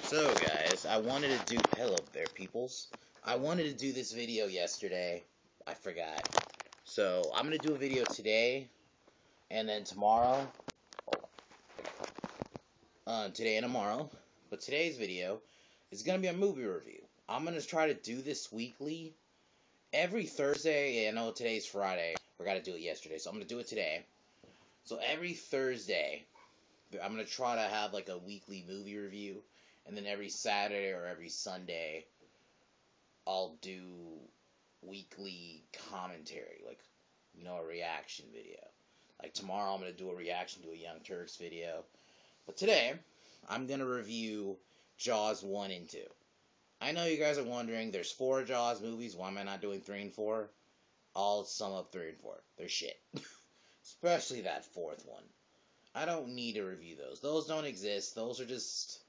So guys, I wanted to do, hello there peoples. I wanted to do this video yesterday. I forgot. So I'm going to do a video today and then tomorrow. Today and tomorrow. But today's video is going to be a movie review. I'm going to try to do this weekly. Every Thursday, I know today's Friday. Forgot to do it yesterday, so I'm going to do it today. So every Thursday, I'm going to try to have like a weekly movie review. And then every Saturday or every Sunday, I'll do weekly commentary, like, a reaction video. Like tomorrow, I'm going to do a reaction to a Young Turks video. But today, I'm going to review Jaws 1 and 2. I know you guys are wondering, there's 4 Jaws movies, why am I not doing 3 and 4? I'll sum up 3 and 4. They're shit. Especially that 4th one. I don't need to review those. Those don't exist. Those are just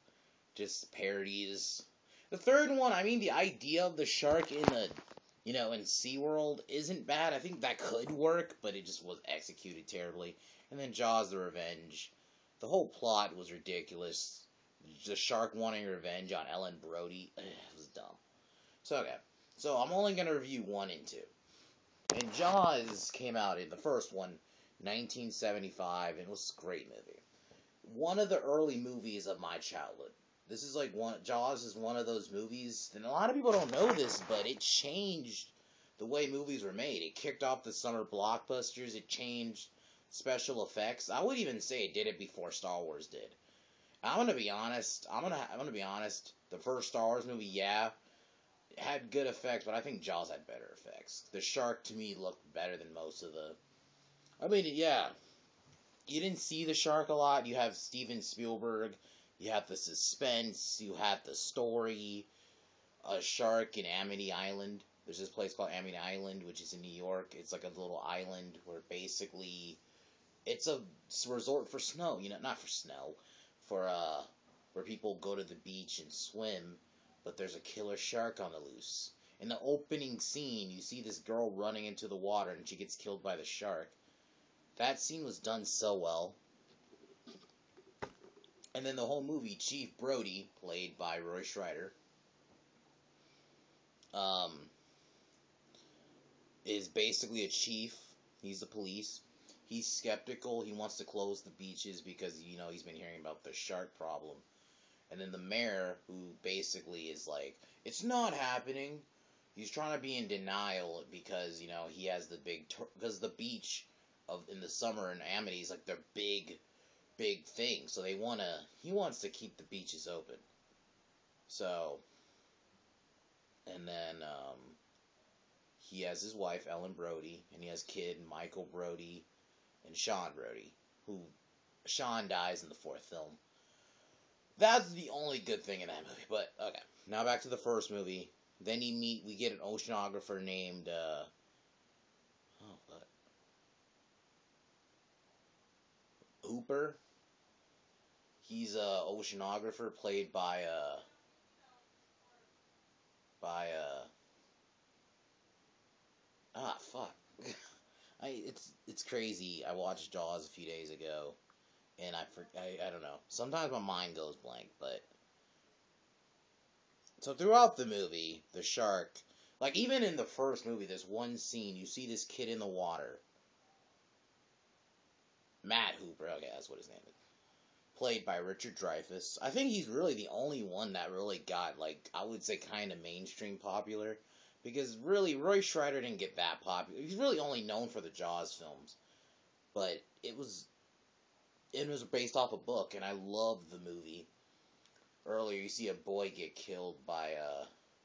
parodies. The 3rd one, I mean, the idea of the shark in the, in SeaWorld isn't bad. I think that could work, but it just was executed terribly. And then Jaws the Revenge. The whole plot was ridiculous. The shark wanting revenge on Ellen Brody. It was dumb. So, okay. So, I'm only going to review 1 and 2. And Jaws came out in the first one, 1975, and it was a great movie. One of the early movies of my childhood. This is like Jaws is one of those movies, and a lot of people don't know this, but it changed the way movies were made. It kicked off the summer blockbusters. It changed special effects. I would even say it did it before Star Wars did. I'm gonna be honest. I'm gonna be honest. The first Star Wars movie, yeah, it had good effects, but I think Jaws had better effects. The shark to me looked better than most of the. I mean, yeah, you didn't see the shark a lot. You have Steven Spielberg. You have the suspense, you have the story, a shark in Amity Island. There's this place called Amity Island, which is in New York. It's like a little island where basically it's a resort for snow, not for snow, for where people go to the beach and swim, but there's a killer shark on the loose. In the opening scene, you see this girl running into the water and she gets killed by the shark. That scene was done so well. And then the whole movie, Chief Brody, played by Roy Scheider, is basically a chief. He's the police. He's skeptical. He wants to close the beaches because, he's been hearing about the shark problem. And then the mayor, who basically is like, it's not happening. He's trying to be in denial because, he has the because the beach in the summer in Amity is like their big thing, so he wants to keep the beaches open. So, and then he has his wife Ellen Brody, and he has kid Michael Brody and Sean Brody, who Sean dies in the 4th film. That's the only good thing in that movie. But okay, now back to the first movie. Then we get an oceanographer named Hooper. He's a oceanographer played by fuck. It's crazy. I watched Jaws a few days ago, and I don't know. Sometimes my mind goes blank, but so throughout the movie, the shark, like even in the first movie, there's one scene you see this kid in the water. Matt Hooper, okay, that's what his name is. Played by Richard Dreyfuss. I think he's really the only one that really got, like, I would say kind of mainstream popular. Because really, Roy Scheider didn't get that popular. He's really only known for the Jaws films. But it was based off a book, and I love the movie. Earlier, you see a boy get killed by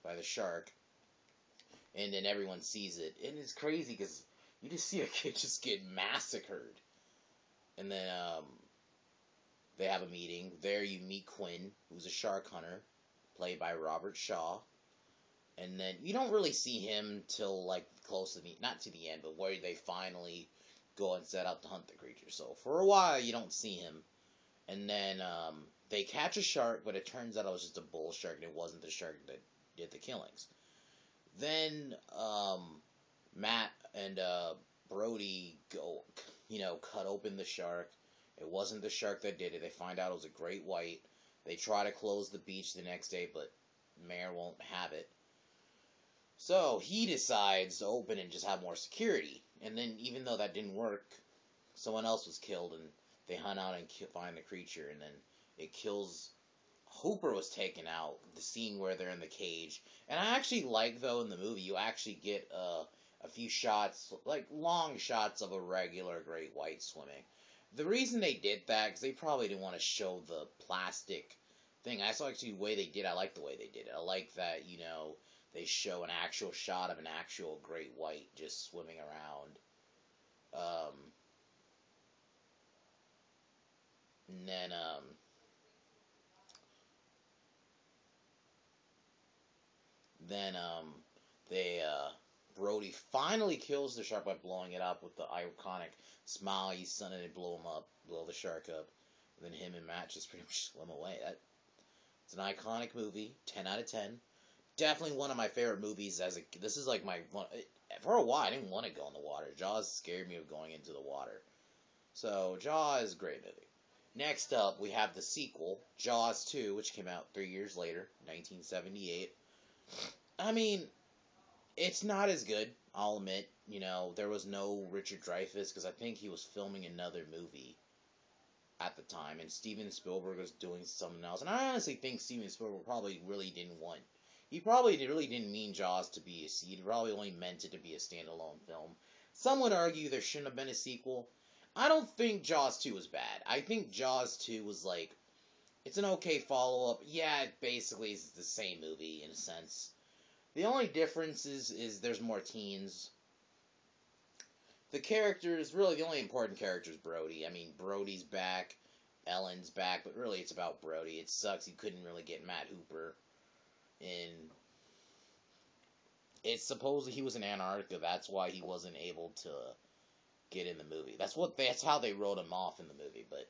the shark. And then everyone sees it. And it's crazy because you just see a kid just get massacred. And then, they have a meeting. There you meet Quinn, who's a shark hunter, played by Robert Shaw. And then you don't really see him till like close to not to the end, but where they finally go and set out to hunt the creature. So for a while you don't see him. And then they catch a shark, but it turns out it was just a bull shark and it wasn't the shark that did the killings. Then Matt and Brody go, cut open the shark. It wasn't the shark that did it. They find out it was a great white. They try to close the beach the next day, but the mayor won't have it. So he decides to open and just have more security. And then, even though that didn't work, someone else was killed, and they hunt out and find the creature, and then it kills. Hooper was taken out. The scene where they're in the cage, and I actually like, though, in the movie you actually get a few shots, like long shots of a regular great white swimming. The reason they did that, because they probably didn't want to show the plastic thing. I saw actually the way they did. I like the way they did it. I like that, they show an actual shot of an actual great white just swimming around. And then Then they Brody finally kills the shark by blowing it up with the iconic smile. He's sunning it, blow him up, blow the shark up. And then him and Matt just pretty much swim away. It's an iconic movie. 10 out of 10. Definitely one of my favorite movies as a. This is like my one. For a while, I didn't want to go in the water. Jaws scared me of going into the water. So Jaws is a great movie. Next up, we have the sequel, Jaws 2, which came out 3 years later, 1978. I mean, it's not as good, I'll admit. There was no Richard Dreyfuss because I think he was filming another movie at the time, and Steven Spielberg was doing something else. And I honestly think Steven Spielberg probably really didn't want. He probably really didn't mean Jaws to be a sequel. He probably only meant it to be a standalone film. Some would argue there shouldn't have been a sequel. I don't think Jaws 2 was bad. I think Jaws 2 was like, it's an okay follow-up. Yeah, it basically is the same movie in a sense. The only difference is there's more teens. The characters, really, the only important character is Brody. I mean, Brody's back, Ellen's back, but really it's about Brody. It sucks you couldn't really get Matt Hooper in. It's supposedly he was in Antarctica. That's why he wasn't able to get in the movie. That's how they wrote him off in the movie, but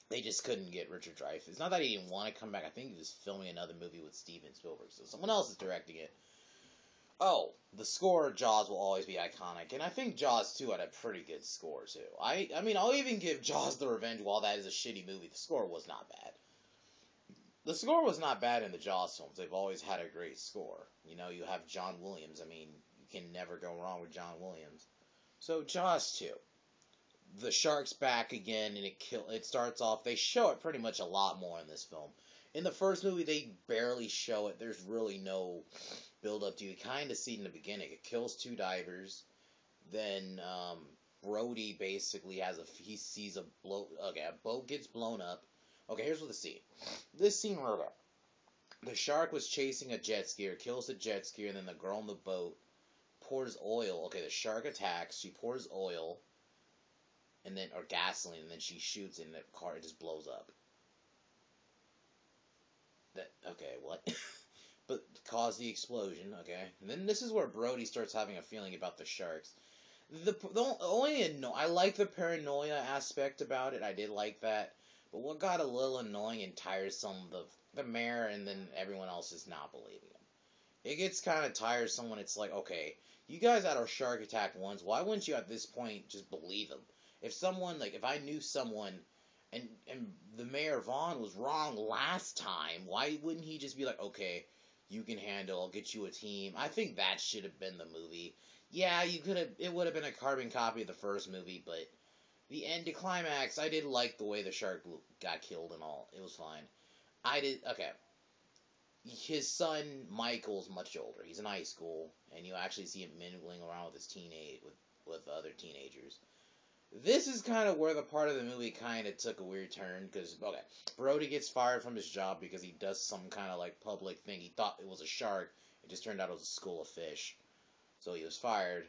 they just couldn't get Richard Dreyfuss. It's not that he didn't want to come back. I think he was filming another movie with Steven Spielberg, so someone else is directing it. Oh, the score of Jaws will always be iconic, and I think Jaws 2 had a pretty good score, too. I mean, I'll even give Jaws the Revenge, while that is a shitty movie, the score was not bad. The score was not bad in the Jaws films. They've always had a great score. You have John Williams. I mean, you can never go wrong with John Williams. So, Jaws 2. The shark's back again, and it starts off. They show it pretty much a lot more in this film. In the first movie, they barely show it. There's really no build up to you. Kind of see it in the beginning. It kills 2 divers. Then Brody basically he sees a boat gets blown up. Okay, here's what the scene. This scene wrote up. The shark was chasing a jet skier, kills the jet skier, and then the girl on the boat pours oil. Okay, the shark attacks. She pours oil. Or gasoline, and then she shoots it, and the car just blows up. Okay, what? But caused the explosion, okay? And then this is where Brody starts having a feeling about the sharks. I like the paranoia aspect about it. I did like that. But what got a little annoying and tiresome, the mayor and then everyone else is not believing him. It gets kind of tiresome when it's like, okay, you guys had a shark attack once. Why wouldn't you at this point just believe him? If I knew someone, and the Mayor Vaughn was wrong last time, why wouldn't he just be like, okay, you can handle, I'll get you a team? I think that should have been the movie. Yeah, it would have been a carbon copy of the first movie, but the climax, I did like the way the shark got killed and all. It was fine. Okay. His son, Michael's much older. He's in high school, and you actually see him mingling around with other teenagers. This is kind of where the part of the movie kind of took a weird turn, because, okay, Brody gets fired from his job because he does some kind of, like, public thing. He thought it was a shark. It just turned out it was a school of fish. So he was fired.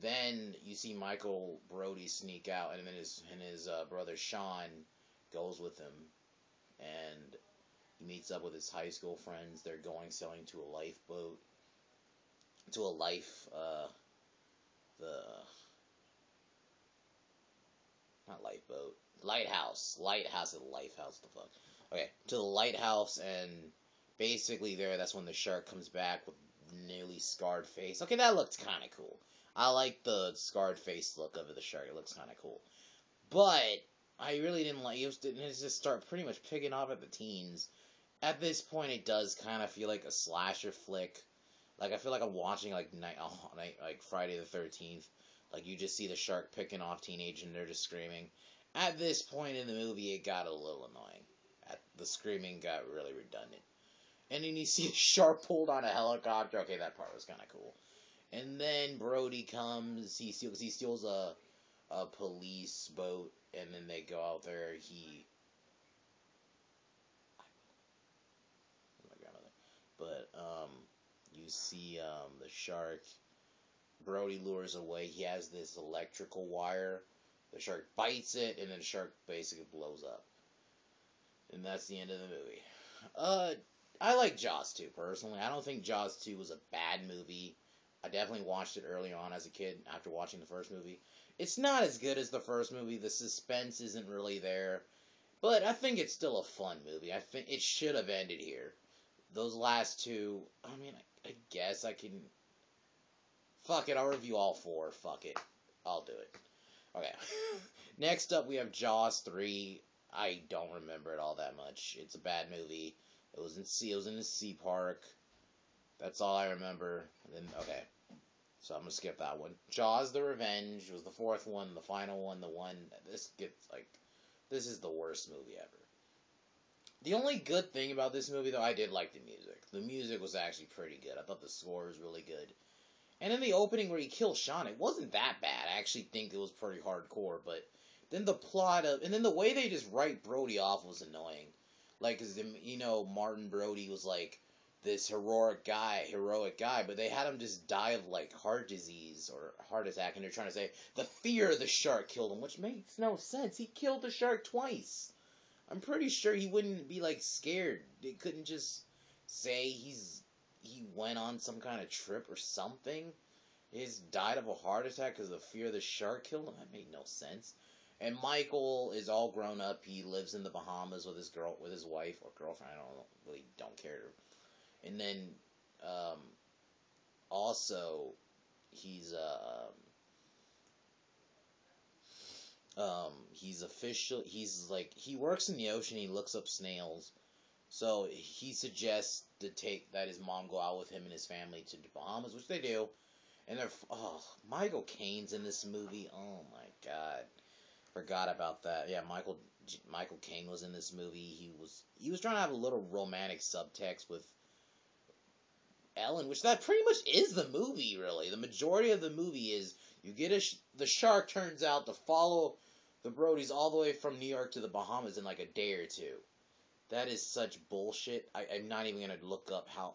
Then you see Michael Brody sneak out, and then his brother Sean goes with him, and he meets up with his high school friends. They're going sailing to a lifeboat, not lifeboat, lighthouse at the lighthouse, the fuck, okay, to the lighthouse, and basically that's when the shark comes back with nearly scarred face. Okay, that looked kind of cool. I like the scarred face look of the shark. It looks kind of cool. But I really didn't like it. Didn't just start pretty much picking up at the teens. At this point, it does kind of feel like a slasher flick. Like I feel like I'm watching like Friday the 13th. Like you just see the shark picking off teenagers and they're just screaming. At this point in the movie, it got a little annoying. The screaming got really redundant. And then you see the shark pulled on a helicopter. Okay, that part was kind of cool. And then Brody comes. He steals a police boat, and then they go out there. My grandmother, but you see the shark. Brody lures away. He has this electrical wire. The shark bites it, and then the shark basically blows up. And that's the end of the movie. I like Jaws 2 personally. I don't think Jaws 2 was a bad movie. I definitely watched it early on as a kid after watching the first movie. It's not as good as the first movie. The suspense isn't really there. But I think it's still a fun movie. I think it should have ended here. Those last two, I mean, I guess I can. Fuck it, I'll review all four. Fuck it. I'll do it. Okay. Next up, we have Jaws 3. I don't remember it all that much. It's a bad movie. It was in the sea park. That's all I remember. And then, okay. So I'm gonna skip that one. Jaws: The Revenge was the fourth one, the final one, the one. This is the worst movie ever. The only good thing about this movie, though, I did like the music. The music was actually pretty good. I thought the score was really good. And in the opening where he kills Sean, it wasn't that bad. I actually think it was pretty hardcore, but then the way they just write Brody off was annoying. Like, 'cause, Martin Brody was like this heroic guy, but they had him just die of like heart disease or heart attack, and they're trying to say the fear of the shark killed him, which makes no sense. He killed the shark twice. I'm pretty sure he wouldn't be like scared. They couldn't just say he went on some kind of trip or something. He's died of a heart attack because the fear of the shark killed him. That made no sense. And Michael is all grown up. He lives in the Bahamas with his wife or girlfriend. I don't care. And then, um, also, he's he's official. He's like he works in the ocean. He looks up snails. So he suggests that his mom go out with him and his family to the Bahamas, which they do. And Michael Caine's in this movie. Oh my god, forgot about that. Yeah, Michael Caine was in this movie. He was trying to have a little romantic subtext with Ellen, which that pretty much is the movie. Really, the majority of the movie is you get the shark turns out to follow the Brodies all the way from New York to the Bahamas in like a day or two. That is such bullshit. I'm not even gonna look up how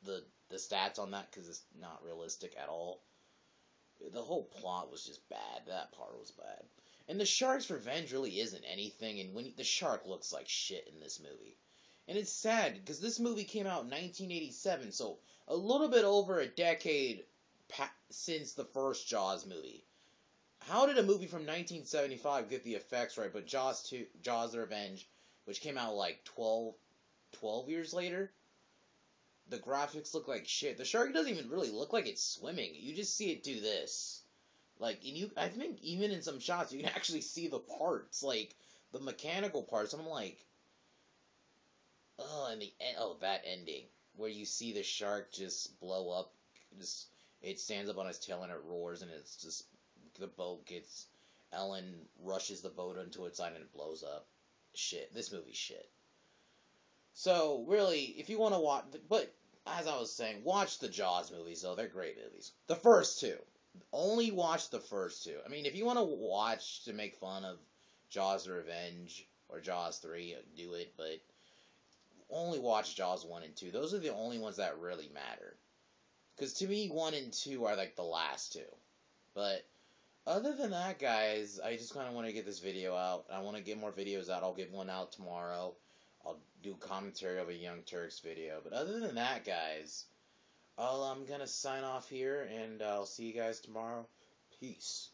the stats on that because it's not realistic at all. The whole plot was just bad. That part was bad. And the shark's revenge really isn't anything. And the shark looks like shit in this movie, and it's sad because this movie came out in 1987, so a little bit over a decade since the first Jaws movie. How did a movie from 1975 get the effects right, but Jaws the Revenge, which came out like 12 years later, the graphics look like shit. The shark doesn't even really look like it's swimming. You just see it do this. Like, I think even in some shots, you can actually see the parts, like, the mechanical parts. I'm like, that ending, where you see the shark just blow up, it stands up on its tail and it roars, and it's just, Ellen rushes the boat into its side and it blows up. Shit, this movie's shit. So, really, if you want to watch, but, as I was saying, watch the Jaws movies, though. They're great movies. The first two. Only watch the first two. I mean, if you want to watch to make fun of Jaws the Revenge or Jaws 3, do it, but only watch Jaws 1 and 2. Those are the only ones that really matter. Because to me, 1 and 2 are like the last two. But other than that, guys, I just kind of want to get this video out. I want to get more videos out. I'll get one out tomorrow. I'll do commentary of a Young Turks video. But other than that, guys, I'm going to sign off here, and I'll see you guys tomorrow. Peace.